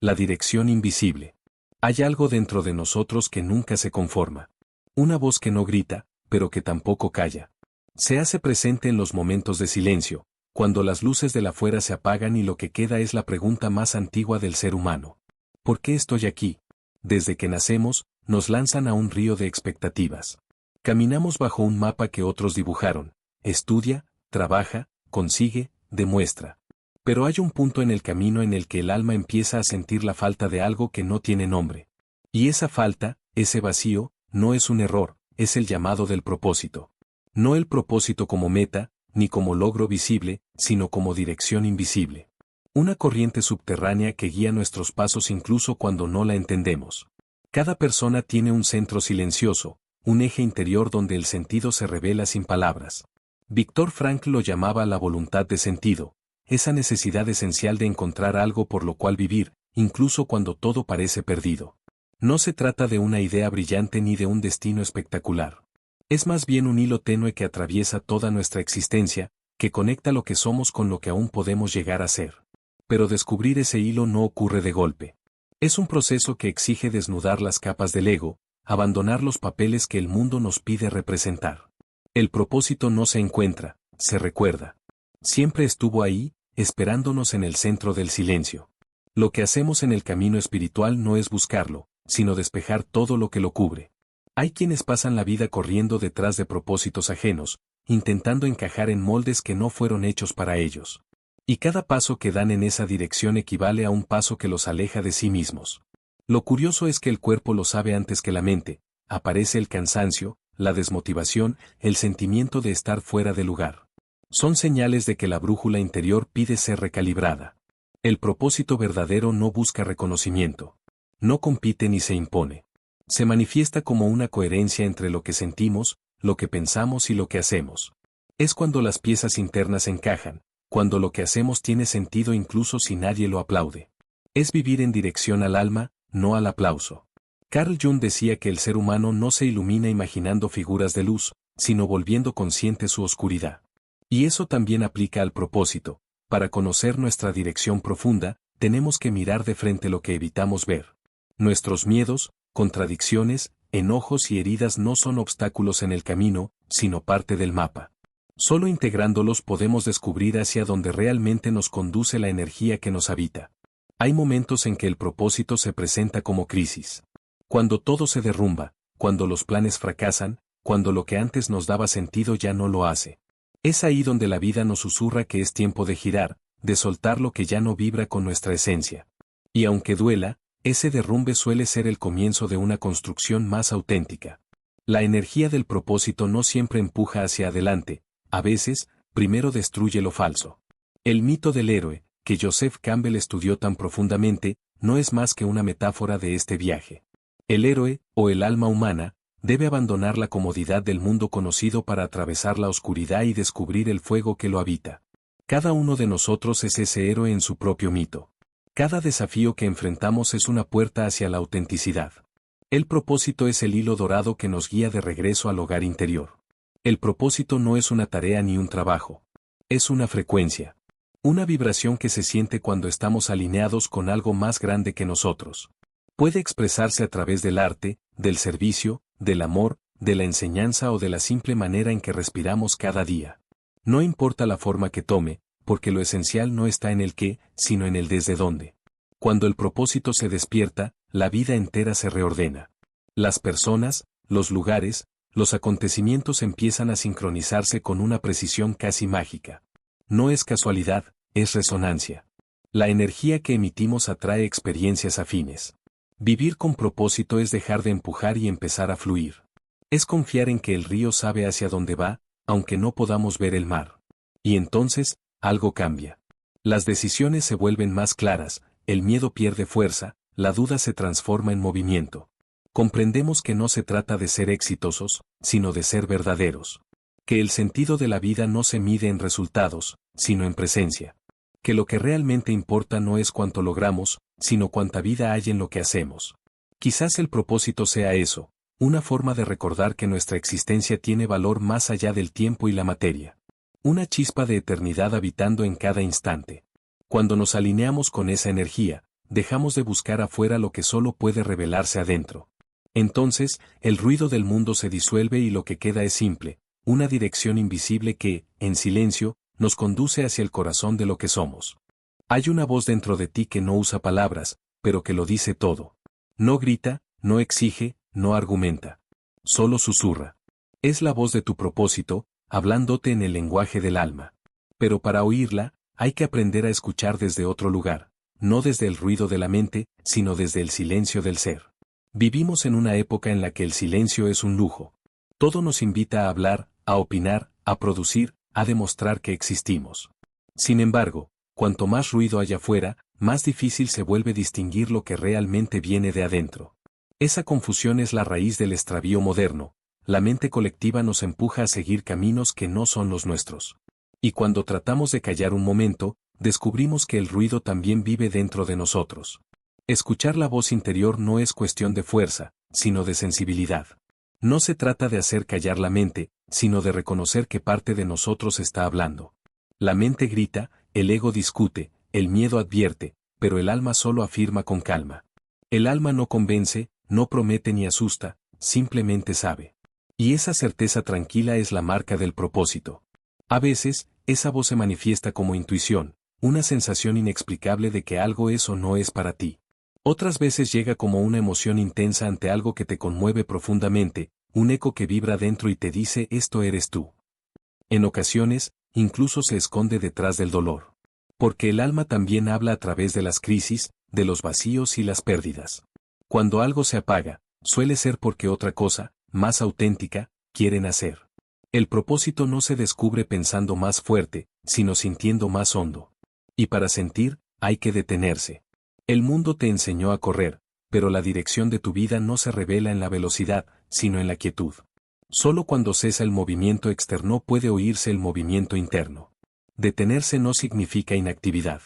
La dirección invisible. Hay algo dentro de nosotros que nunca se conforma. Una voz que no grita, pero que tampoco calla. Se hace presente en los momentos de silencio, cuando las luces de la afuera se apagan y lo que queda es la pregunta más antigua del ser humano. ¿Por qué estoy aquí? Desde que nacemos, nos lanzan a un río de expectativas. Caminamos bajo un mapa que otros dibujaron. Estudia, trabaja, consigue, demuestra. Pero hay un punto en el camino en el que el alma empieza a sentir la falta de algo que no tiene nombre. Y esa falta, ese vacío, no es un error, es el llamado del propósito. No el propósito como meta, ni como logro visible, sino como dirección invisible. Una corriente subterránea que guía nuestros pasos incluso cuando no la entendemos. Cada persona tiene un centro silencioso, un eje interior donde el sentido se revela sin palabras. Viktor Frankl lo llamaba la voluntad de sentido, esa necesidad esencial de encontrar algo por lo cual vivir, incluso cuando todo parece perdido. No se trata de una idea brillante ni de un destino espectacular. Es más bien un hilo tenue que atraviesa toda nuestra existencia, que conecta lo que somos con lo que aún podemos llegar a ser. Pero descubrir ese hilo no ocurre de golpe. Es un proceso que exige desnudar las capas del ego, abandonar los papeles que el mundo nos pide representar. El propósito no se encuentra, se recuerda. Siempre estuvo ahí, esperándonos en el centro del silencio. Lo que hacemos en el camino espiritual no es buscarlo, sino despejar todo lo que lo cubre. Hay quienes pasan la vida corriendo detrás de propósitos ajenos, intentando encajar en moldes que no fueron hechos para ellos. Y cada paso que dan en esa dirección equivale a un paso que los aleja de sí mismos. Lo curioso es que el cuerpo lo sabe antes que la mente, aparece el cansancio, la desmotivación, el sentimiento de estar fuera de lugar. Son señales de que la brújula interior pide ser recalibrada. El propósito verdadero no busca reconocimiento. No compite ni se impone. Se manifiesta como una coherencia entre lo que sentimos, lo que pensamos y lo que hacemos. Es cuando las piezas internas encajan, cuando lo que hacemos tiene sentido incluso si nadie lo aplaude. Es vivir en dirección al alma, no al aplauso. Carl Jung decía que el ser humano no se ilumina imaginando figuras de luz, sino volviendo consciente su oscuridad. Y eso también aplica al propósito. Para conocer nuestra dirección profunda, tenemos que mirar de frente lo que evitamos ver. Nuestros miedos, contradicciones, enojos y heridas no son obstáculos en el camino, sino parte del mapa. Solo integrándolos podemos descubrir hacia dónde realmente nos conduce la energía que nos habita. Hay momentos en que el propósito se presenta como crisis. Cuando todo se derrumba, cuando los planes fracasan, cuando lo que antes nos daba sentido ya no lo hace. Es ahí donde la vida nos susurra que es tiempo de girar, de soltar lo que ya no vibra con nuestra esencia. Y aunque duela, ese derrumbe suele ser el comienzo de una construcción más auténtica. La energía del propósito no siempre empuja hacia adelante, a veces, primero destruye lo falso. El mito del héroe, que Joseph Campbell estudió tan profundamente, no es más que una metáfora de este viaje. El héroe, o el alma humana, debe abandonar la comodidad del mundo conocido para atravesar la oscuridad y descubrir el fuego que lo habita. Cada uno de nosotros es ese héroe en su propio mito. Cada desafío que enfrentamos es una puerta hacia la autenticidad. El propósito es el hilo dorado que nos guía de regreso al hogar interior. El propósito no es una tarea ni un trabajo. Es una frecuencia. Una vibración que se siente cuando estamos alineados con algo más grande que nosotros. Puede expresarse a través del arte, del servicio, del amor, de la enseñanza o de la simple manera en que respiramos cada día. No importa la forma que tome, porque lo esencial no está en el qué, sino en el desde dónde. Cuando el propósito se despierta, la vida entera se reordena. Las personas, los lugares, los acontecimientos empiezan a sincronizarse con una precisión casi mágica. No es casualidad, es resonancia. La energía que emitimos atrae experiencias afines. Vivir con propósito es dejar de empujar y empezar a fluir. Es confiar en que el río sabe hacia dónde va, aunque no podamos ver el mar. Y entonces, algo cambia. Las decisiones se vuelven más claras, el miedo pierde fuerza, la duda se transforma en movimiento. Comprendemos que no se trata de ser exitosos, sino de ser verdaderos. Que el sentido de la vida no se mide en resultados, sino en presencia. Que lo que realmente importa no es cuánto logramos, sino cuánta vida hay en lo que hacemos. Quizás el propósito sea eso, una forma de recordar que nuestra existencia tiene valor más allá del tiempo y la materia. Una chispa de eternidad habitando en cada instante. Cuando nos alineamos con esa energía, dejamos de buscar afuera lo que solo puede revelarse adentro. Entonces, el ruido del mundo se disuelve y lo que queda es simple, una dirección invisible que, en silencio, nos conduce hacia el corazón de lo que somos. Hay una voz dentro de ti que no usa palabras, pero que lo dice todo. No grita, no exige, no argumenta. Solo susurra. Es la voz de tu propósito, hablándote en el lenguaje del alma. Pero para oírla, hay que aprender a escuchar desde otro lugar, no desde el ruido de la mente, sino desde el silencio del ser. Vivimos en una época en la que el silencio es un lujo. Todo nos invita a hablar, a opinar, a producir, a demostrar que existimos. Sin embargo, cuanto más ruido haya afuera, más difícil se vuelve distinguir lo que realmente viene de adentro. Esa confusión es la raíz del extravío moderno. La mente colectiva nos empuja a seguir caminos que no son los nuestros. Y cuando tratamos de callar un momento, descubrimos que el ruido también vive dentro de nosotros. Escuchar la voz interior no es cuestión de fuerza, sino de sensibilidad. No se trata de hacer callar la mente, sino de reconocer que parte de nosotros está hablando. La mente grita, el ego discute, el miedo advierte, pero el alma solo afirma con calma. El alma no convence, no promete ni asusta, simplemente sabe. Y esa certeza tranquila es la marca del propósito. A veces, esa voz se manifiesta como intuición, una sensación inexplicable de que algo es o no es para ti. Otras veces llega como una emoción intensa ante algo que te conmueve profundamente, un eco que vibra dentro y te dice esto eres tú. En ocasiones, incluso se esconde detrás del dolor. Porque el alma también habla a través de las crisis, de los vacíos y las pérdidas. Cuando algo se apaga, suele ser porque otra cosa, más auténtica, quiere nacer. El propósito no se descubre pensando más fuerte, sino sintiendo más hondo. Y para sentir, hay que detenerse. El mundo te enseñó a correr, pero la dirección de tu vida no se revela en la velocidad, sino en la quietud. Solo cuando cesa el movimiento externo puede oírse el movimiento interno. Detenerse no significa inactividad.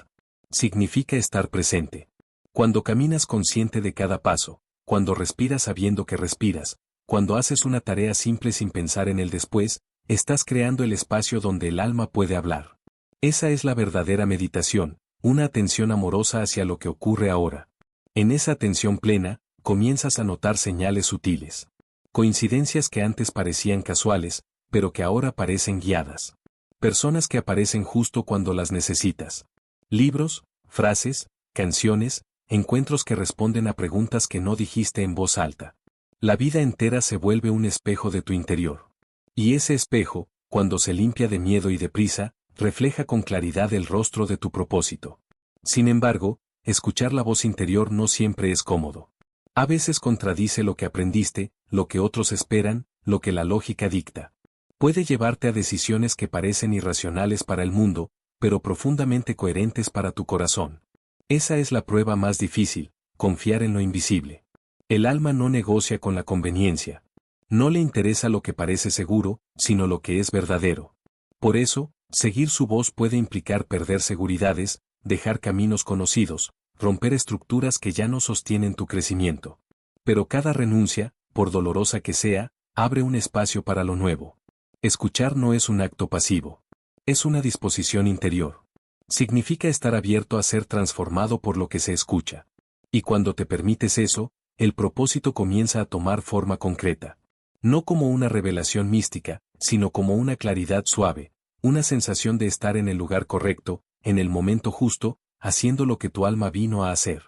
Significa estar presente. Cuando caminas consciente de cada paso, cuando respiras sabiendo que respiras, cuando haces una tarea simple sin pensar en el después, estás creando el espacio donde el alma puede hablar. Esa es la verdadera meditación, una atención amorosa hacia lo que ocurre ahora. En esa atención plena, comienzas a notar señales sutiles. Coincidencias que antes parecían casuales, pero que ahora parecen guiadas. Personas que aparecen justo cuando las necesitas. Libros, frases, canciones, encuentros que responden a preguntas que no dijiste en voz alta. La vida entera se vuelve un espejo de tu interior. Y ese espejo, cuando se limpia de miedo y de prisa, refleja con claridad el rostro de tu propósito. Sin embargo, escuchar la voz interior no siempre es cómodo. A veces contradice lo que aprendiste, lo que otros esperan, lo que la lógica dicta. Puede llevarte a decisiones que parecen irracionales para el mundo, pero profundamente coherentes para tu corazón. Esa es la prueba más difícil, confiar en lo invisible. El alma no negocia con la conveniencia. No le interesa lo que parece seguro, sino lo que es verdadero. Por eso, seguir su voz puede implicar perder seguridades, dejar caminos conocidos, romper estructuras que ya no sostienen tu crecimiento. Pero cada renuncia, por dolorosa que sea, abre un espacio para lo nuevo. Escuchar no es un acto pasivo. Es una disposición interior. Significa estar abierto a ser transformado por lo que se escucha. Y cuando te permites eso, el propósito comienza a tomar forma concreta. No como una revelación mística, sino como una claridad suave, una sensación de estar en el lugar correcto, en el momento justo, haciendo lo que tu alma vino a hacer.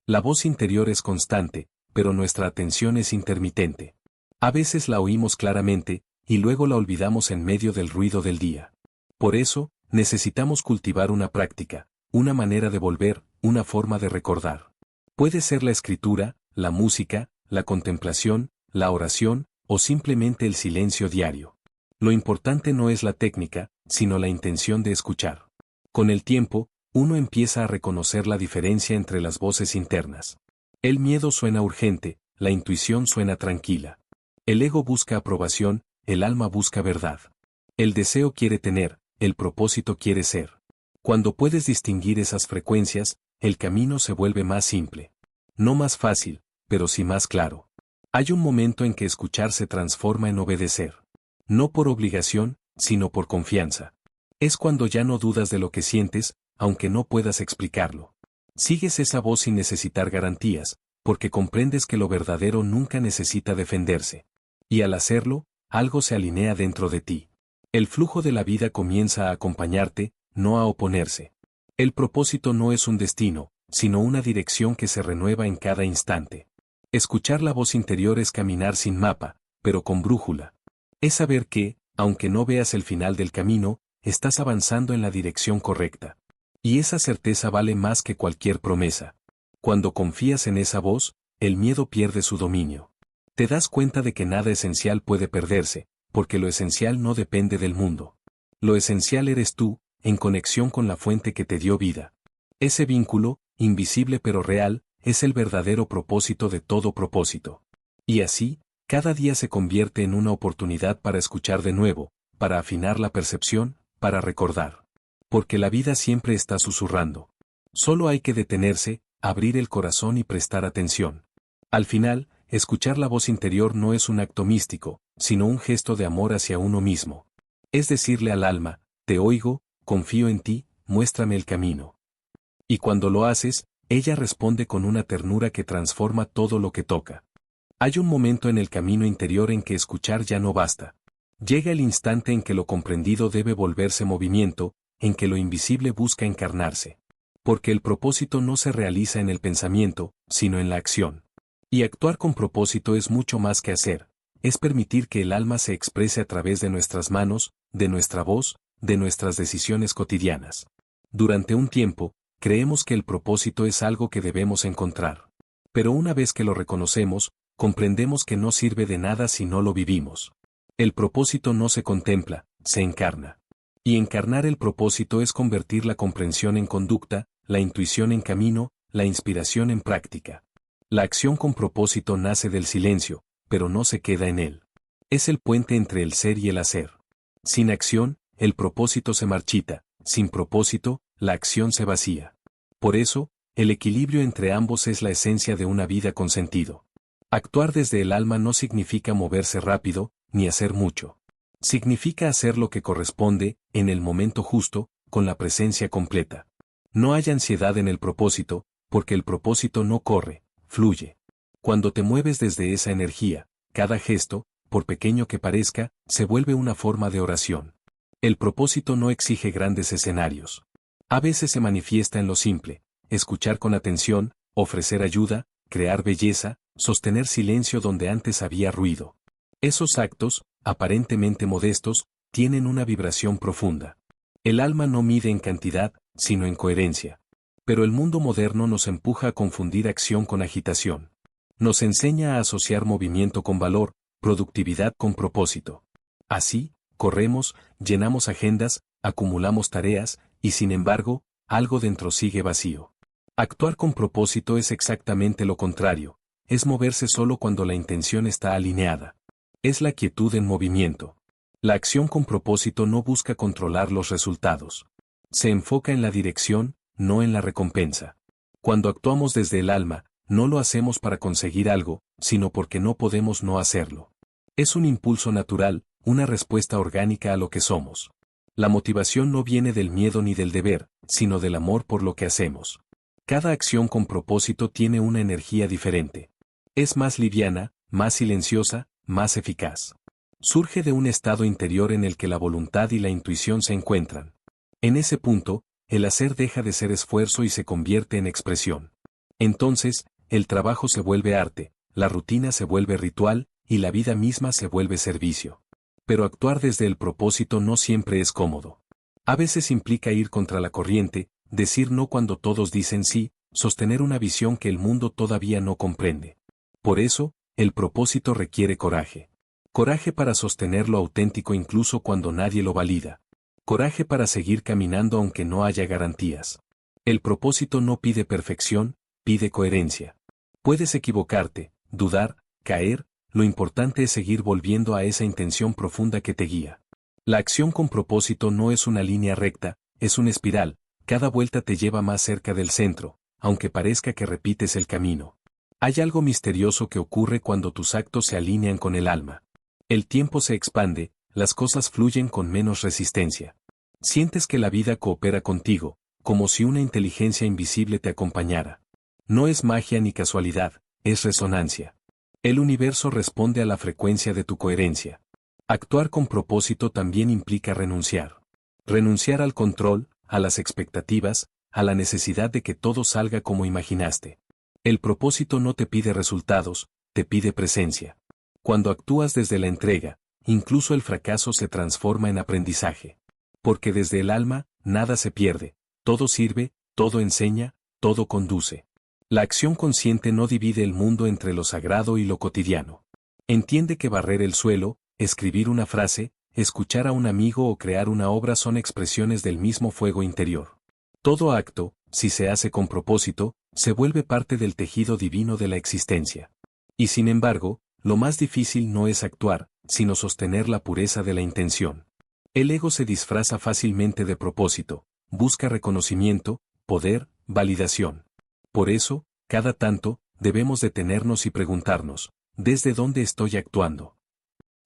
La voz interior es constante, pero nuestra atención es intermitente. A veces la oímos claramente, y luego la olvidamos en medio del ruido del día. Por eso, necesitamos cultivar una práctica, una manera de volver, una forma de recordar. Puede ser la escritura, la música, la contemplación, la oración, o simplemente el silencio diario. Lo importante no es la técnica, sino la intención de escuchar. Con el tiempo, uno empieza a reconocer la diferencia entre las voces internas. El miedo suena urgente, la intuición suena tranquila. El ego busca aprobación, el alma busca verdad. El deseo quiere tener, el propósito quiere ser. Cuando puedes distinguir esas frecuencias, el camino se vuelve más simple. No más fácil, pero sí más claro. Hay un momento en que escuchar se transforma en obedecer. No por obligación, sino por confianza. Es cuando ya no dudas de lo que sientes, aunque no puedas explicarlo. Sigues esa voz sin necesitar garantías, porque comprendes que lo verdadero nunca necesita defenderse. Y al hacerlo, algo se alinea dentro de ti. El flujo de la vida comienza a acompañarte, no a oponerse. El propósito no es un destino, sino una dirección que se renueva en cada instante. Escuchar la voz interior es caminar sin mapa, pero con brújula. Es saber que, aunque no veas el final del camino, estás avanzando en la dirección correcta. Y esa certeza vale más que cualquier promesa. Cuando confías en esa voz, el miedo pierde su dominio. Te das cuenta de que nada esencial puede perderse, porque lo esencial no depende del mundo. Lo esencial eres tú, en conexión con la fuente que te dio vida. Ese vínculo, invisible pero real, es el verdadero propósito de todo propósito. Y así, cada día se convierte en una oportunidad para escuchar de nuevo, para afinar la percepción, para recordar. Porque la vida siempre está susurrando. Solo hay que detenerse, abrir el corazón y prestar atención. Al final, escuchar la voz interior no es un acto místico, sino un gesto de amor hacia uno mismo. Es decirle al alma, te oigo, confío en ti, muéstrame el camino. Y cuando lo haces, ella responde con una ternura que transforma todo lo que toca. Hay un momento en el camino interior en que escuchar ya no basta. Llega el instante en que lo comprendido debe volverse movimiento, en que lo invisible busca encarnarse. Porque el propósito no se realiza en el pensamiento, sino en la acción. Y actuar con propósito es mucho más que hacer, es permitir que el alma se exprese a través de nuestras manos, de nuestra voz, de nuestras decisiones cotidianas. Durante un tiempo, creemos que el propósito es algo que debemos encontrar. Pero una vez que lo reconocemos, comprendemos que no sirve de nada si no lo vivimos. El propósito no se contempla, se encarna. Y encarnar el propósito es convertir la comprensión en conducta, la intuición en camino, la inspiración en práctica. La acción con propósito nace del silencio, pero no se queda en él. Es el puente entre el ser y el hacer. Sin acción, el propósito se marchita, sin propósito, la acción se vacía. Por eso, el equilibrio entre ambos es la esencia de una vida con sentido. Actuar desde el alma no significa moverse rápido, ni hacer mucho. Significa hacer lo que corresponde, en el momento justo, con la presencia completa. No hay ansiedad en el propósito, porque el propósito no corre, fluye. Cuando te mueves desde esa energía, cada gesto, por pequeño que parezca, se vuelve una forma de oración. El propósito no exige grandes escenarios. A veces se manifiesta en lo simple, escuchar con atención, ofrecer ayuda, crear belleza, sostener silencio donde antes había ruido. Esos actos, aparentemente modestos, tienen una vibración profunda. El alma no mide en cantidad, sino en coherencia. Pero el mundo moderno nos empuja a confundir acción con agitación. Nos enseña a asociar movimiento con valor, productividad con propósito. Así, corremos, llenamos agendas, acumulamos tareas, y sin embargo, algo dentro sigue vacío. Actuar con propósito es exactamente lo contrario, es moverse solo cuando la intención está alineada. Es la quietud en movimiento. La acción con propósito no busca controlar los resultados. Se enfoca en la dirección, no en la recompensa. Cuando actuamos desde el alma, no lo hacemos para conseguir algo, sino porque no podemos no hacerlo. Es un impulso natural, una respuesta orgánica a lo que somos. La motivación no viene del miedo ni del deber, sino del amor por lo que hacemos. Cada acción con propósito tiene una energía diferente. Es más liviana, más silenciosa, más eficaz. Surge de un estado interior en el que la voluntad y la intuición se encuentran. En ese punto, el hacer deja de ser esfuerzo y se convierte en expresión. Entonces, el trabajo se vuelve arte, la rutina se vuelve ritual, y la vida misma se vuelve servicio. Pero actuar desde el propósito no siempre es cómodo. A veces implica ir contra la corriente, decir no cuando todos dicen sí, sostener una visión que el mundo todavía no comprende. Por eso, el propósito requiere coraje. Coraje para sostener lo auténtico incluso cuando nadie lo valida. Coraje para seguir caminando aunque no haya garantías. El propósito no pide perfección, pide coherencia. Puedes equivocarte, dudar, caer, lo importante es seguir volviendo a esa intención profunda que te guía. La acción con propósito no es una línea recta, es una espiral, cada vuelta te lleva más cerca del centro, aunque parezca que repites el camino. Hay algo misterioso que ocurre cuando tus actos se alinean con el alma. El tiempo se expande, las cosas fluyen con menos resistencia. Sientes que la vida coopera contigo, como si una inteligencia invisible te acompañara. No es magia ni casualidad, es resonancia. El universo responde a la frecuencia de tu coherencia. Actuar con propósito también implica renunciar. Renunciar al control, a las expectativas, a la necesidad de que todo salga como imaginaste. El propósito no te pide resultados, te pide presencia. Cuando actúas desde la entrega, incluso el fracaso se transforma en aprendizaje. Porque desde el alma, nada se pierde, todo sirve, todo enseña, todo conduce. La acción consciente no divide el mundo entre lo sagrado y lo cotidiano. Entiende que barrer el suelo, escribir una frase, escuchar a un amigo o crear una obra son expresiones del mismo fuego interior. Todo acto, si se hace con propósito, se vuelve parte del tejido divino de la existencia. Y sin embargo, lo más difícil no es actuar, sino sostener la pureza de la intención. El ego se disfraza fácilmente de propósito, busca reconocimiento, poder, validación. Por eso, cada tanto, debemos detenernos y preguntarnos, ¿desde dónde estoy actuando?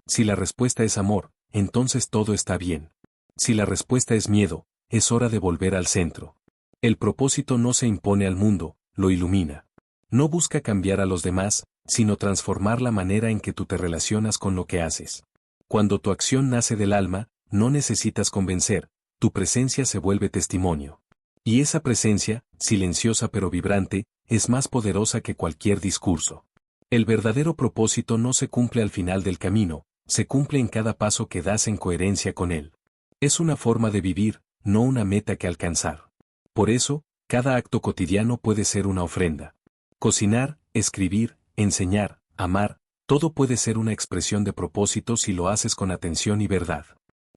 Si la respuesta es amor, entonces todo está bien. Si la respuesta es miedo, es hora de volver al centro. El propósito no se impone al mundo, lo ilumina. No busca cambiar a los demás, sino transformar la manera en que tú te relacionas con lo que haces. Cuando tu acción nace del alma, no necesitas convencer, tu presencia se vuelve testimonio. Y esa presencia, silenciosa pero vibrante, es más poderosa que cualquier discurso. El verdadero propósito no se cumple al final del camino, se cumple en cada paso que das en coherencia con él. Es una forma de vivir, no una meta que alcanzar. Por eso, cada acto cotidiano puede ser una ofrenda. Cocinar, escribir, enseñar, amar, todo puede ser una expresión de propósito si lo haces con atención y verdad.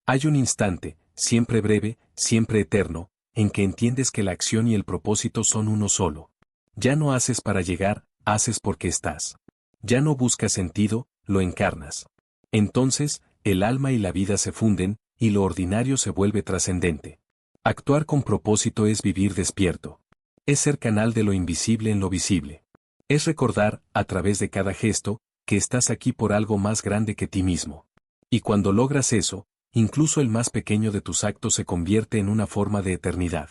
Hay un instante, siempre breve, siempre eterno, en que entiendes que la acción y el propósito son uno solo. Ya no haces para llegar, haces porque estás. Ya no buscas sentido, lo encarnas. Entonces, el alma y la vida se funden, y lo ordinario se vuelve trascendente. Actuar con propósito es vivir despierto. Es ser canal de lo invisible en lo visible. Es recordar, a través de cada gesto, que estás aquí por algo más grande que ti mismo. Y cuando logras eso, incluso el más pequeño de tus actos se convierte en una forma de eternidad.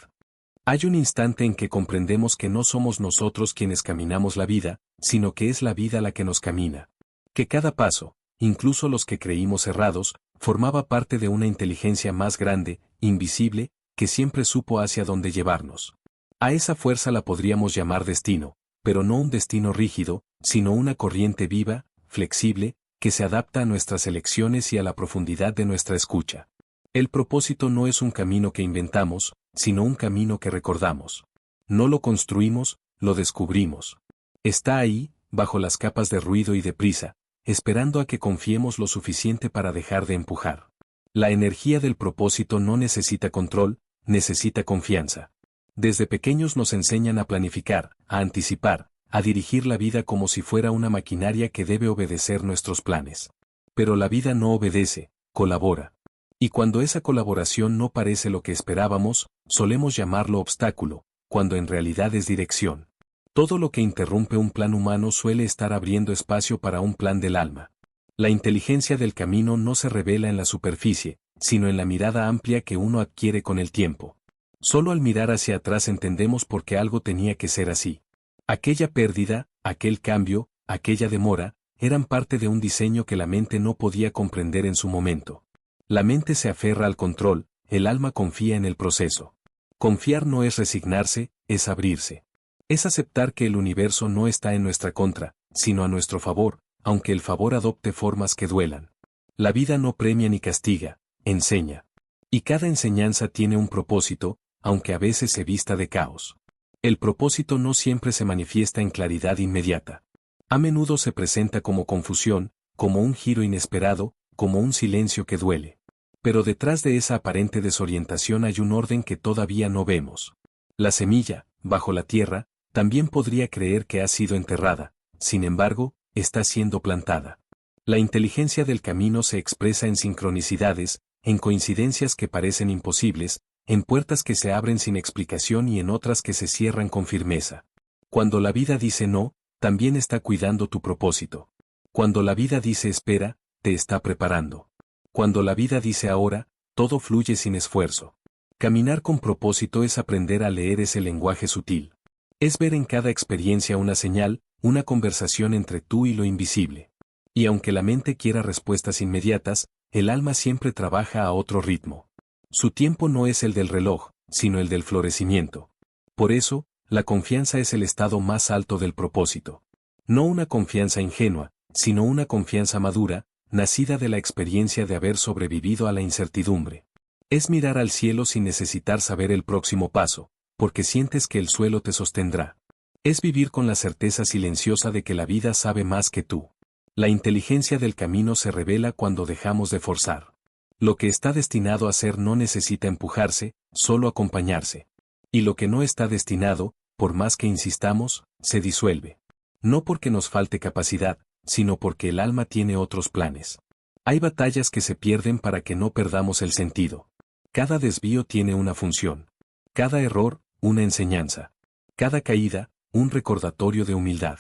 Hay un instante en que comprendemos que no somos nosotros quienes caminamos la vida, sino que es la vida la que nos camina. Que cada paso, incluso los que creímos errados, formaba parte de una inteligencia más grande, invisible, que siempre supo hacia dónde llevarnos. A esa fuerza la podríamos llamar destino, pero no un destino rígido, sino una corriente viva, flexible, que se adapta a nuestras elecciones y a la profundidad de nuestra escucha. El propósito no es un camino que inventamos, sino un camino que recordamos. No lo construimos, lo descubrimos. Está ahí, bajo las capas de ruido y de prisa, esperando a que confiemos lo suficiente para dejar de empujar. La energía del propósito no necesita control, necesita confianza. Desde pequeños nos enseñan a planificar, a anticipar, a dirigir la vida como si fuera una maquinaria que debe obedecer nuestros planes. Pero la vida no obedece, colabora. Y cuando esa colaboración no parece lo que esperábamos, solemos llamarlo obstáculo, cuando en realidad es dirección. Todo lo que interrumpe un plan humano suele estar abriendo espacio para un plan del alma. La inteligencia del camino no se revela en la superficie, sino en la mirada amplia que uno adquiere con el tiempo. Solo al mirar hacia atrás entendemos por qué algo tenía que ser así. Aquella pérdida, aquel cambio, aquella demora, eran parte de un diseño que la mente no podía comprender en su momento. La mente se aferra al control, el alma confía en el proceso. Confiar no es resignarse, es abrirse. Es aceptar que el universo no está en nuestra contra, sino a nuestro favor, aunque el favor adopte formas que duelan. La vida no premia ni castiga, enseña. Y cada enseñanza tiene un propósito, aunque a veces se vista de caos. El propósito no siempre se manifiesta en claridad inmediata. A menudo se presenta como confusión, como un giro inesperado, como un silencio que duele. Pero detrás de esa aparente desorientación hay un orden que todavía no vemos. La semilla, bajo la tierra, también podría creer que ha sido enterrada, sin embargo, está siendo plantada. La inteligencia del camino se expresa en sincronicidades, en coincidencias que parecen imposibles, en puertas que se abren sin explicación y en otras que se cierran con firmeza. Cuando la vida dice no, también está cuidando tu propósito. Cuando la vida dice espera, te está preparando. Cuando la vida dice ahora, todo fluye sin esfuerzo. Caminar con propósito es aprender a leer ese lenguaje sutil. Es ver en cada experiencia una señal, una conversación entre tú y lo invisible. Y aunque la mente quiera respuestas inmediatas, el alma siempre trabaja a otro ritmo. Su tiempo no es el del reloj, sino el del florecimiento. Por eso, la confianza es el estado más alto del propósito. No una confianza ingenua, sino una confianza madura, nacida de la experiencia de haber sobrevivido a la incertidumbre. Es mirar al cielo sin necesitar saber el próximo paso, porque sientes que el suelo te sostendrá. Es vivir con la certeza silenciosa de que la vida sabe más que tú. La inteligencia del camino se revela cuando dejamos de forzar. Lo que está destinado a ser no necesita empujarse, solo acompañarse. Y lo que no está destinado, por más que insistamos, se disuelve. No porque nos falte capacidad, sino porque el alma tiene otros planes. Hay batallas que se pierden para que no perdamos el sentido. Cada desvío tiene una función. Cada error, una enseñanza. Cada caída, un recordatorio de humildad.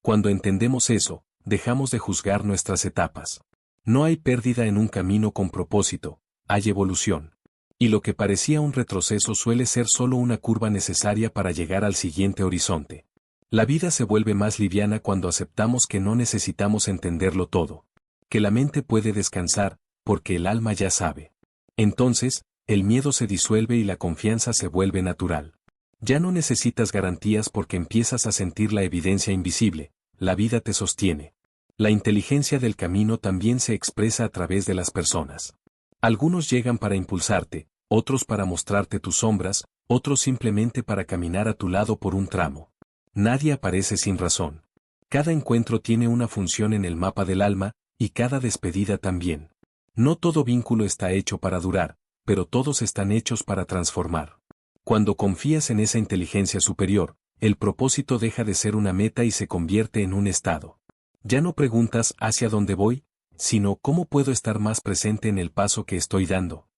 Cuando entendemos eso, dejamos de juzgar nuestras etapas. No hay pérdida en un camino con propósito, hay evolución. Y lo que parecía un retroceso suele ser solo una curva necesaria para llegar al siguiente horizonte. La vida se vuelve más liviana cuando aceptamos que no necesitamos entenderlo todo. Que la mente puede descansar, porque el alma ya sabe. Entonces, el miedo se disuelve y la confianza se vuelve natural. Ya no necesitas garantías porque empiezas a sentir la evidencia invisible, la vida te sostiene. La inteligencia del camino también se expresa a través de las personas. Algunos llegan para impulsarte, otros para mostrarte tus sombras, otros simplemente para caminar a tu lado por un tramo. Nadie aparece sin razón. Cada encuentro tiene una función en el mapa del alma, y cada despedida también. No todo vínculo está hecho para durar, pero todos están hechos para transformar. Cuando confías en esa inteligencia superior, el propósito deja de ser una meta y se convierte en un estado. Ya no preguntas hacia dónde voy, sino cómo puedo estar más presente en el paso que estoy dando.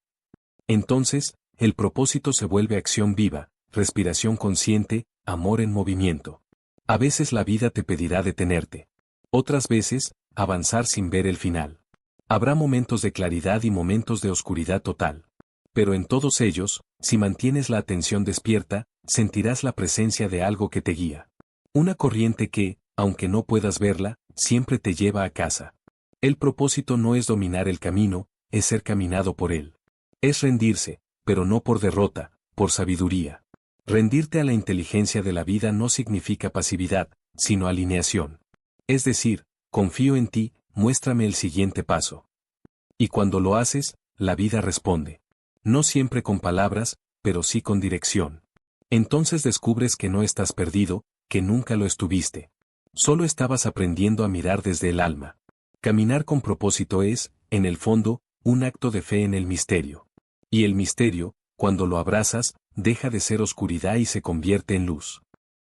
Entonces, el propósito se vuelve acción viva, respiración consciente, amor en movimiento. A veces la vida te pedirá detenerte. Otras veces, avanzar sin ver el final. Habrá momentos de claridad y momentos de oscuridad total. Pero en todos ellos, si mantienes la atención despierta, sentirás la presencia de algo que te guía. Una corriente que, aunque no puedas verla, siempre te lleva a casa. El propósito no es dominar el camino, es ser caminado por él. Es rendirse, pero no por derrota, por sabiduría. Rendirte a la inteligencia de la vida no significa pasividad, sino alineación. Es decir, confío en ti, muéstrame el siguiente paso. Y cuando lo haces, la vida responde. No siempre con palabras, pero sí con dirección. Entonces descubres que no estás perdido, que nunca lo estuviste. Solo estabas aprendiendo a mirar desde el alma. Caminar con propósito es, en el fondo, un acto de fe en el misterio. Y el misterio, cuando lo abrazas, deja de ser oscuridad y se convierte en luz.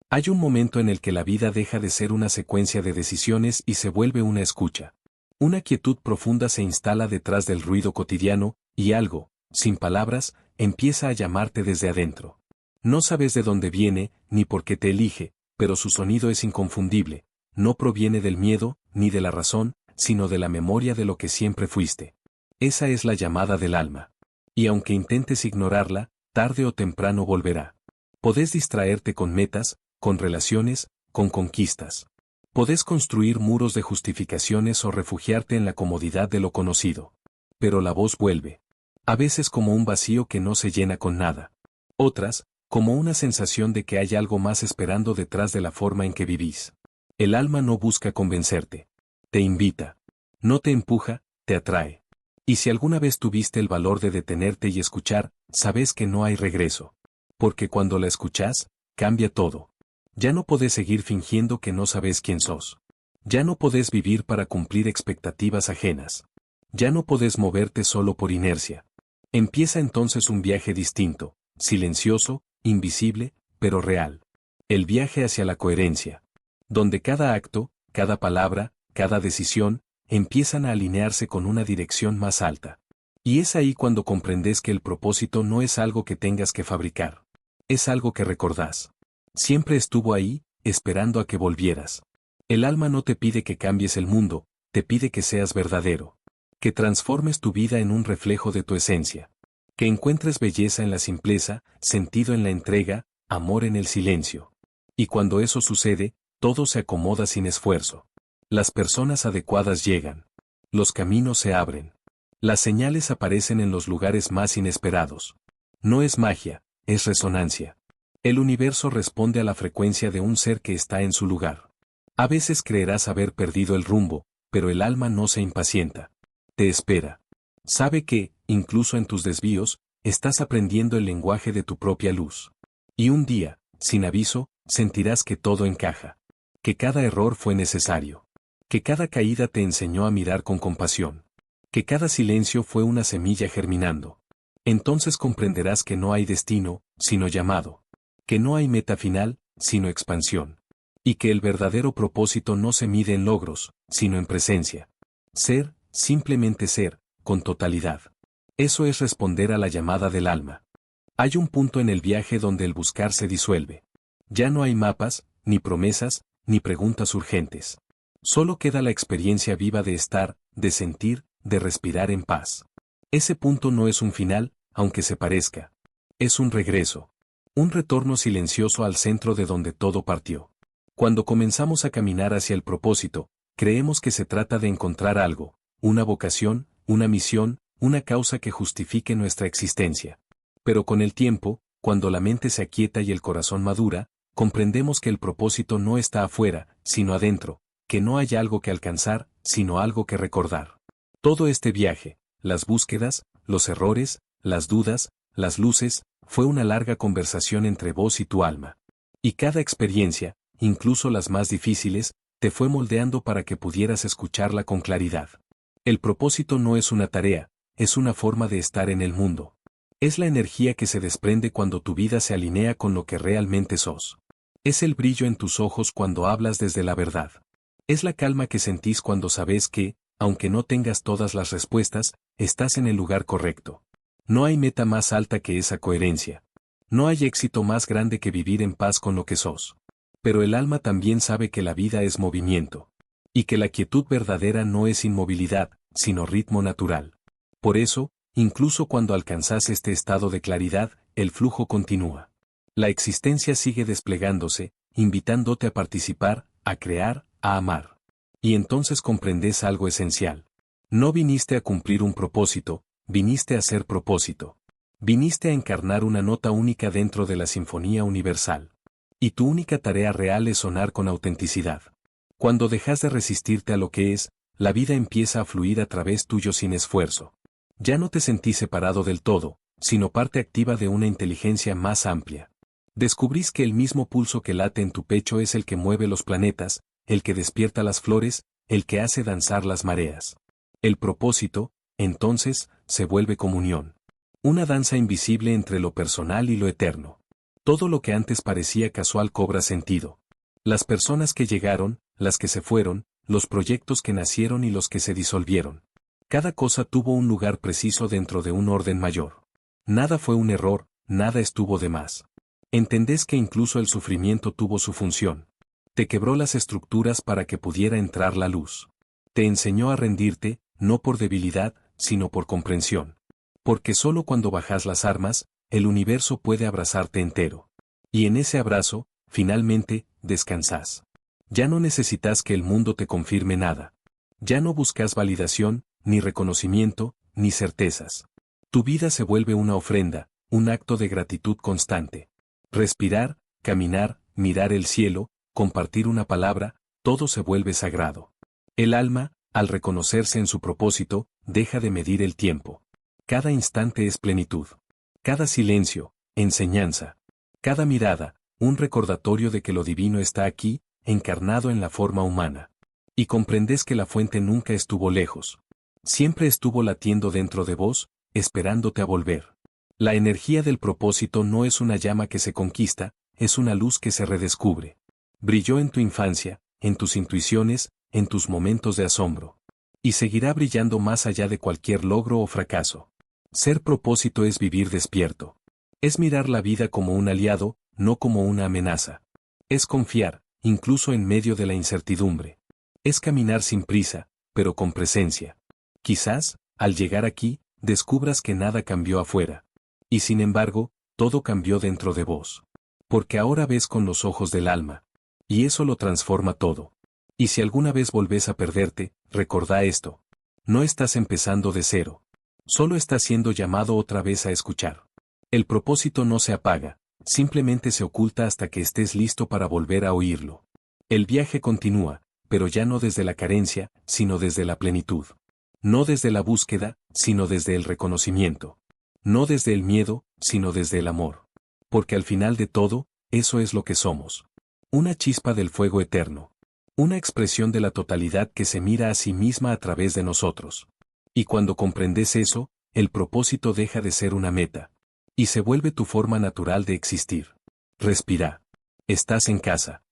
Hay un momento en el que la vida deja de ser una secuencia de decisiones y se vuelve una escucha. Una quietud profunda se instala detrás del ruido cotidiano, y algo, sin palabras, empieza a llamarte desde adentro. No sabes de dónde viene, ni por qué te elige, pero su sonido es inconfundible. No proviene del miedo, ni de la razón, sino de la memoria de lo que siempre fuiste. Esa es la llamada del alma. Y aunque intentes ignorarla, tarde o temprano volverá. Podés distraerte con metas, con relaciones, con conquistas. Podés construir muros de justificaciones o refugiarte en la comodidad de lo conocido. Pero la voz vuelve. A veces como un vacío que no se llena con nada. Otras, como una sensación de que hay algo más esperando detrás de la forma en que vivís. El alma no busca convencerte. Te invita. No te empuja, te atrae. Y si alguna vez tuviste el valor de detenerte y escuchar, sabes que no hay regreso. Porque cuando la escuchás, cambia todo. Ya no podés seguir fingiendo que no sabes quién sos. Ya no podés vivir para cumplir expectativas ajenas. Ya no podés moverte solo por inercia. Empieza entonces un viaje distinto, silencioso, invisible, pero real. El viaje hacia la coherencia. Donde cada acto, cada palabra, cada decisión, empiezan a alinearse con una dirección más alta. Y es ahí cuando comprendes que el propósito no es algo que tengas que fabricar. Es algo que recordás. Siempre estuvo ahí, esperando a que volvieras. El alma no te pide que cambies el mundo, te pide que seas verdadero. Que transformes tu vida en un reflejo de tu esencia. Que encuentres belleza en la simpleza, sentido en la entrega, amor en el silencio. Y cuando eso sucede, todo se acomoda sin esfuerzo. Las personas adecuadas llegan. Los caminos se abren. Las señales aparecen en los lugares más inesperados. No es magia, es resonancia. El universo responde a la frecuencia de un ser que está en su lugar. A veces creerás haber perdido el rumbo, pero el alma no se impacienta. Te espera. Sabe que, incluso en tus desvíos, estás aprendiendo el lenguaje de tu propia luz. Y un día, sin aviso, sentirás que todo encaja. Que cada error fue necesario. Que cada caída te enseñó a mirar con compasión. Que cada silencio fue una semilla germinando. Entonces comprenderás que no hay destino, sino llamado. Que no hay meta final, sino expansión. Y que el verdadero propósito no se mide en logros, sino en presencia. Ser, simplemente ser, con totalidad. Eso es responder a la llamada del alma. Hay un punto en el viaje donde el buscar se disuelve. Ya no hay mapas, ni promesas, ni preguntas urgentes. Solo queda la experiencia viva de estar, de sentir, de respirar en paz. Ese punto no es un final, aunque se parezca. Es un regreso. Un retorno silencioso al centro de donde todo partió. Cuando comenzamos a caminar hacia el propósito, creemos que se trata de encontrar algo, una vocación, una misión, una causa que justifique nuestra existencia. Pero con el tiempo, cuando la mente se aquieta y el corazón madura, comprendemos que el propósito no está afuera, sino adentro, que no hay algo que alcanzar, sino algo que recordar. Todo este viaje, las búsquedas, los errores, las dudas, las luces, fue una larga conversación entre vos y tu alma. Y cada experiencia, incluso las más difíciles, te fue moldeando para que pudieras escucharla con claridad. El propósito no es una tarea, es una forma de estar en el mundo. Es la energía que se desprende cuando tu vida se alinea con lo que realmente sos. Es el brillo en tus ojos cuando hablas desde la verdad. Es la calma que sentís cuando sabes que, aunque no tengas todas las respuestas, estás en el lugar correcto. No hay meta más alta que esa coherencia. No hay éxito más grande que vivir en paz con lo que sos. Pero el alma también sabe que la vida es movimiento. Y que la quietud verdadera no es inmovilidad, sino ritmo natural. Por eso, incluso cuando alcanzas este estado de claridad, el flujo continúa. La existencia sigue desplegándose, invitándote a participar, a crear, a amar. Y entonces comprendes algo esencial. No viniste a cumplir un propósito, viniste a ser propósito. Viniste a encarnar una nota única dentro de la sinfonía universal. Y tu única tarea real es sonar con autenticidad. Cuando dejas de resistirte a lo que es, la vida empieza a fluir a través tuyo sin esfuerzo. Ya no te sentís separado del todo, sino parte activa de una inteligencia más amplia. Descubrís que el mismo pulso que late en tu pecho es el que mueve los planetas, el que despierta las flores, el que hace danzar las mareas. El propósito, entonces, se vuelve comunión. Una danza invisible entre lo personal y lo eterno. Todo lo que antes parecía casual cobra sentido. Las personas que llegaron, las que se fueron, los proyectos que nacieron y los que se disolvieron. Cada cosa tuvo un lugar preciso dentro de un orden mayor. Nada fue un error, nada estuvo de más. Entendés que incluso el sufrimiento tuvo su función. Te quebró las estructuras para que pudiera entrar la luz. Te enseñó a rendirte, no por debilidad, sino por comprensión. Porque solo cuando bajas las armas, el universo puede abrazarte entero. Y en ese abrazo, finalmente, descansás. Ya no necesitas que el mundo te confirme nada. Ya no buscas validación, ni reconocimiento, ni certezas. Tu vida se vuelve una ofrenda, un acto de gratitud constante. Respirar, caminar, mirar el cielo, compartir una palabra, todo se vuelve sagrado. El alma, al reconocerse en su propósito, deja de medir el tiempo. Cada instante es plenitud. Cada silencio, enseñanza. Cada mirada, un recordatorio de que lo divino está aquí, encarnado en la forma humana. Y comprendes que la fuente nunca estuvo lejos. Siempre estuvo latiendo dentro de vos, esperándote a volver. La energía del propósito no es una llama que se conquista, es una luz que se redescubre. Brilló en tu infancia, en tus intuiciones, en tus momentos de asombro. Y seguirá brillando más allá de cualquier logro o fracaso. Ser propósito es vivir despierto. Es mirar la vida como un aliado, no como una amenaza. Es confiar, incluso en medio de la incertidumbre. Es caminar sin prisa, pero con presencia. Quizás, al llegar aquí, descubras que nada cambió afuera. Y sin embargo, todo cambió dentro de vos. Porque ahora ves con los ojos del alma. Y eso lo transforma todo. Y si alguna vez volvés a perderte, recordá esto. No estás empezando de cero. Solo estás siendo llamado otra vez a escuchar. El propósito no se apaga, simplemente se oculta hasta que estés listo para volver a oírlo. El viaje continúa, pero ya no desde la carencia, sino desde la plenitud. No desde la búsqueda, sino desde el reconocimiento. No desde el miedo, sino desde el amor. Porque al final de todo, eso es lo que somos. Una chispa del fuego eterno. Una expresión de la totalidad que se mira a sí misma a través de nosotros. Y cuando comprendes eso, el propósito deja de ser una meta. Y se vuelve tu forma natural de existir. Respira. Estás en casa.